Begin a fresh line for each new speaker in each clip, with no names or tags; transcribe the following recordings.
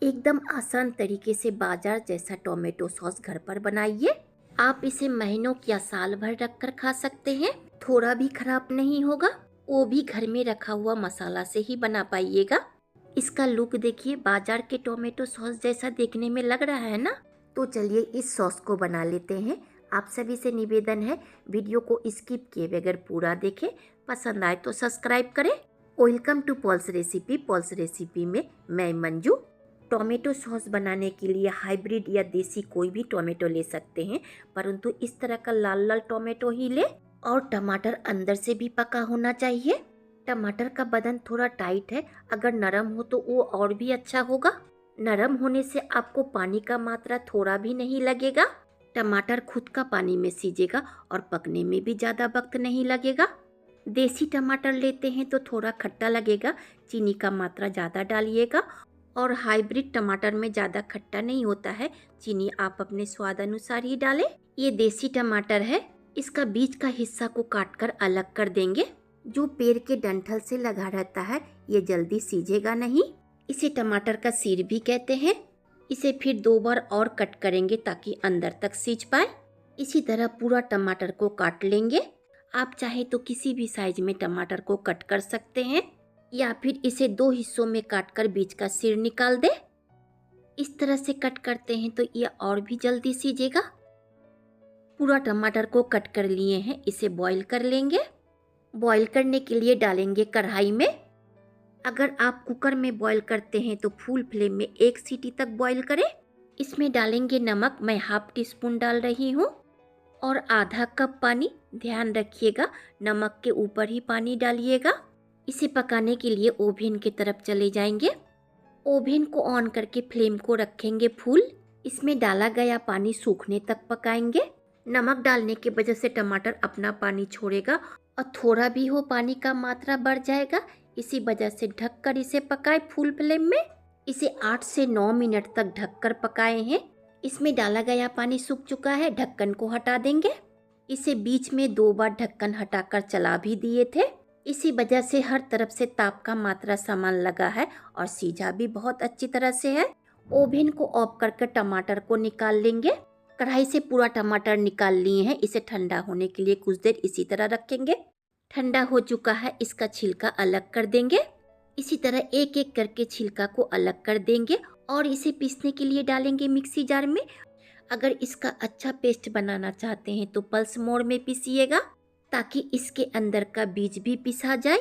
एकदम आसान तरीके से बाजार जैसा टोमेटो सॉस घर पर बनाइए। आप इसे महीनों या साल भर रखकर खा सकते हैं। थोड़ा भी खराब नहीं होगा। वो भी घर में रखा हुआ मसाला से ही बना पाइएगा। इसका लुक देखिए, बाजार के टोमेटो सॉस जैसा देखने में लग रहा है ना। तो चलिए इस सॉस को बना लेते हैं। आप सभी से निवेदन है, वीडियो को स्किप किए बगैर पूरा देखें। पसंद आए तो सब्सक्राइब करें। Welcome to Paul's recipe. Paul's recipe में मैं मंजू। टोमेटो सॉस बनाने के लिए हाइब्रिड या देसी कोई भी टोमेटो ले सकते हैं, परंतु इस तरह का लाल लाल टोमेटो ही ले। और टमाटर अंदर से भी पका होना चाहिए। टमाटर का बदन थोड़ा टाइट है, अगर नरम हो तो वो और भी अच्छा होगा। नरम होने से आपको पानी का मात्रा थोड़ा भी नहीं लगेगा। टमाटर खुद का पानी में सीजेगा और पकने में भी ज़्यादा वक्त नहीं लगेगा। देसी टमाटर लेते हैं तो थोड़ा खट्टा लगेगा, चीनी का मात्रा ज़्यादा डालिएगा। और हाइब्रिड टमाटर में ज़्यादा खट्टा नहीं होता है, चीनी आप अपने स्वाद अनुसार ही डालें। ये देसी टमाटर है, इसका बीज का हिस्सा को काटकर अलग कर देंगे। जो पेड़ के डंठल से लगा रहता है ये जल्दी सीजेगा नहीं। इसे टमाटर का सिर भी कहते हैं। इसे फिर 2 बार और कट करेंगे ताकि अंदर तक सीज पाए। इसी तरह पूरा टमाटर को काट लेंगे। आप चाहे तो किसी भी साइज में टमाटर को कट कर सकते हैं, या फिर इसे 2 हिस्सों में काटकर बीच का सिर निकाल दे। इस तरह से कट करते हैं तो ये और भी जल्दी सीजेगा। पूरा टमाटर को कट कर लिए हैं, इसे बॉईल कर लेंगे। बॉईल करने के लिए डालेंगे कढ़ाई में। अगर आप कुकर में बॉईल करते हैं तो फुल फ्लेम में 1 सीटी तक बॉईल करें। इसमें डालेंगे नमक, मैं ½ टीस्पून डाल रही हूँ, और आधा कप पानी। ध्यान रखिएगा नमक के ऊपर ही पानी डालिएगा। इसे पकाने के लिए ओवन की तरफ चले जाएंगे। ओवन को ऑन करके फ्लेम को रखेंगे फुल। इसमें डाला गया पानी सूखने तक पकाएंगे। नमक डालने की वजह से टमाटर अपना पानी छोड़ेगा और थोड़ा भी हो पानी का मात्रा बढ़ जाएगा। इसी वजह से ढककर इसे पकाए फुल फ्लेम में। इसे 8 से 9 मिनट तक ढककर पकाए हैं। इसमें डाला गया पानी सूख चुका है, ढक्कन को हटा देंगे। इसे बीच में 2 बार ढक्कन हटाकर चला भी दिए थे। इसी वजह से हर तरफ से ताप का मात्रा समान लगा है और सीझा भी बहुत अच्छी तरह से है। ओवन को ऑफ करके टमाटर को निकाल लेंगे। कढ़ाई से पूरा टमाटर निकाल लिए हैं। इसे ठंडा होने के लिए कुछ देर इसी तरह रखेंगे। ठंडा हो चुका है, इसका छिलका अलग कर देंगे। इसी तरह एक एक करके छिलका को अलग कर देंगे और इसे पीसने के लिए डालेंगे मिक्सी जार में। अगर इसका अच्छा पेस्ट बनाना चाहते हैं तो पल्स मोड में पीसिएगा, ताकि इसके अंदर का बीज भी पिसा जाए।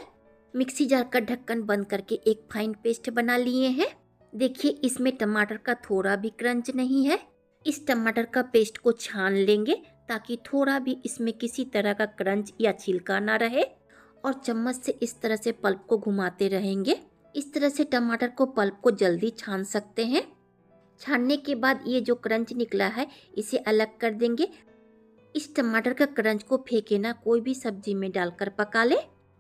मिक्सी जार का ढक्कन बंद करके एक फाइन पेस्ट बना लिए हैं। देखिए इसमें टमाटर का थोड़ा भी क्रंच नहीं है। इस टमाटर का पेस्ट को छान लेंगे ताकि थोड़ा भी इसमें किसी तरह का क्रंच या छिलका ना रहे, और चम्मच से इस तरह से पल्प को घुमाते रहेंगे। इस तरह से टमाटर को पल्प को जल्दी छान सकते हैं। छानने के बाद ये जो क्रंच निकला है इसे अलग कर देंगे। इस टमाटर का क्रंच को फेंके ना, कोई भी सब्जी में डालकर पका ले।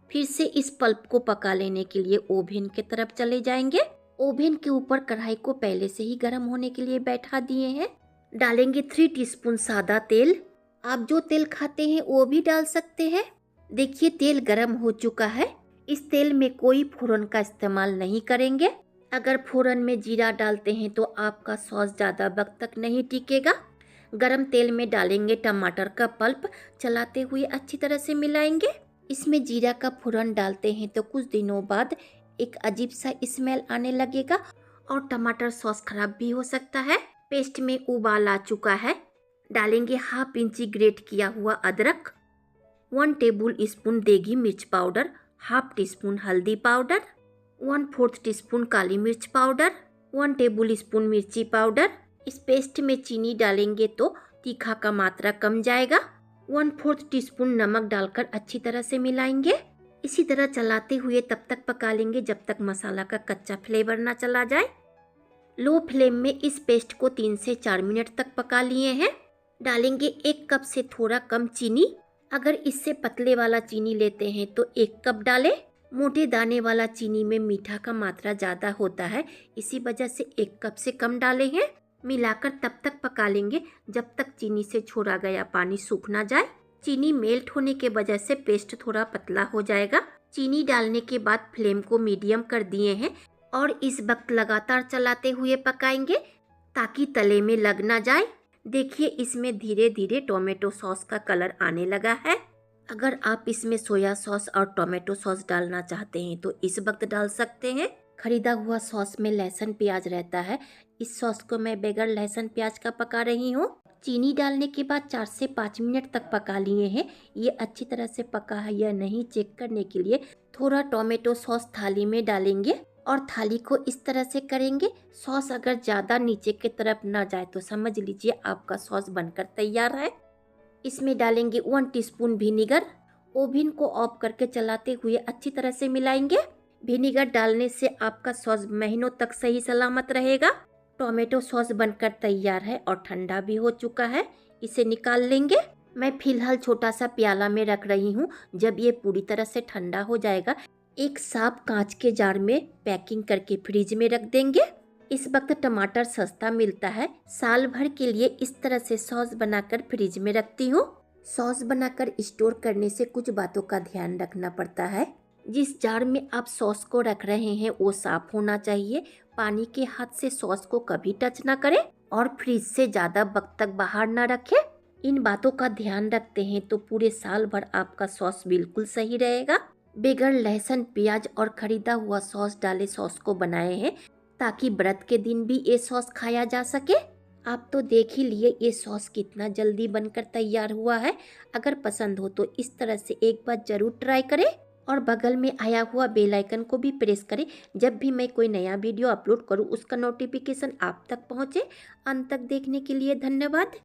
फिर से इस पल्प को पका लेने के लिए ओवन की तरफ चले जाएंगे। ओवन के ऊपर कढ़ाई को पहले से ही गर्म होने के लिए बैठा दिए हैं। डालेंगे 3 टीस्पून सादा तेल। आप जो तेल खाते हैं वो भी डाल सकते हैं। देखिए तेल गर्म हो चुका है। इस तेल में कोई फोरन का इस्तेमाल नहीं करेंगे। अगर फोरन में जीरा डालते हैं तो आपका सॉस ज़्यादा वक्त तक नहीं टिकेगा। गरम तेल में डालेंगे टमाटर का पल्प, चलाते हुए अच्छी तरह से मिलाएंगे। इसमें जीरा का फोरन डालते हैं तो कुछ दिनों बाद एक अजीब सा स्मेल आने लगेगा और टमाटर सॉस खराब भी हो सकता है। पेस्ट में उबाल आ चुका है। डालेंगे ½ इंची ग्रेट किया हुआ अदरक, 1 टेबल स्पून देगी मिर्च पाउडर, ½ टीस्पून हल्दी पाउडर, 1/4 टीस्पून काली मिर्च पाउडर, 1 टेबल स्पून मिर्ची पाउडर। इस पेस्ट में चीनी डालेंगे तो तीखा का मात्रा कम जाएगा। 1/4 टीस्पून नमक डालकर अच्छी तरह से मिलाएंगे। इसी तरह चलाते हुए तब तक पका लेंगे जब तक मसाला का कच्चा फ्लेवर ना चला जाए। लो फ्लेम में इस पेस्ट को 3 से 4 मिनट तक पका लिए हैं। डालेंगे 1 कप से थोड़ा कम चीनी। अगर इससे पतले वाला चीनी लेते हैं तो 1 कप डालें। मोटे दाने वाला चीनी में मीठा का मात्रा ज़्यादा होता है, इसी वजह से 1 कप से कम डाले हैं। मिलाकर तब तक पका लेंगे जब तक चीनी से छोड़ा गया पानी सूख ना जाए। चीनी मेल्ट होने के वजह से पेस्ट थोड़ा पतला हो जाएगा। चीनी डालने के बाद फ्लेम को मीडियम कर दिए हैं। और इस वक्त लगातार चलाते हुए पकाएंगे ताकि तले में लग ना जाए। देखिए इसमें धीरे धीरे टोमेटो सॉस का कलर आने लगा है। अगर आप इसमें सोया सॉस और टोमेटो सॉस डालना चाहते हैं तो इस वक्त डाल सकते हैं। खरीदा हुआ सॉस में लहसुन प्याज रहता है। इस सॉस को मैं बगैर लहसुन प्याज का पका रही हूँ। चीनी डालने के बाद 4 से 5 मिनट तक पका लिए हैं। ये अच्छी तरह से पका है या नहीं चेक करने के लिए थोड़ा टोमेटो सॉस थाली में डालेंगे और थाली को इस तरह से करेंगे। सॉस अगर ज़्यादा नीचे की तरफ ना जाए तो समझ लीजिए आपका सॉस बनकर तैयार है। इसमें डालेंगे 1 टीस्पून विनीगर। ओवन को ऑफ करके चलाते हुए अच्छी तरह से मिलाएंगे। विनीगर डालने से आपका सॉस महीनों तक सही सलामत रहेगा। टोमेटो सॉस बनकर तैयार है और ठंडा भी हो चुका है। इसे निकाल लेंगे। मैं फिलहाल छोटा सा प्याला में रख रही हूँ। जब ये पूरी तरह से ठंडा हो जाएगा एक साफ कांच के जार में पैकिंग करके फ्रिज में रख देंगे। इस वक्त टमाटर सस्ता मिलता है। साल भर के लिए इस तरह से सॉस बनाकर फ्रिज में रखती हूँ। सॉस बनाकर स्टोर करने से कुछ बातों का ध्यान रखना पड़ता है। जिस जार में आप सॉस को रख रहे हैं वो साफ होना चाहिए। पानी के हाथ से सॉस को कभी टच ना करें और फ्रिज से ज़्यादा वक्त तक बाहर ना रखें। इन बातों का ध्यान रखते हैं तो पूरे साल भर आपका सॉस बिल्कुल सही रहेगा। बगैर लहसुन प्याज और खरीदा हुआ सॉस डाले सॉस को बनाए हैं ताकि व्रत के दिन भी ये सॉस खाया जा सके। आप तो देख ही लिए ये सॉस कितना जल्दी बनकर तैयार हुआ है। अगर पसंद हो तो इस तरह से एक बार जरूर ट्राई करें और बगल में आया हुआ बेल आइकन को भी प्रेस करें। जब भी मैं कोई नया वीडियो अपलोड करूं उसका नोटिफिकेशन आप तक पहुंचे। अंत तक देखने के लिए धन्यवाद।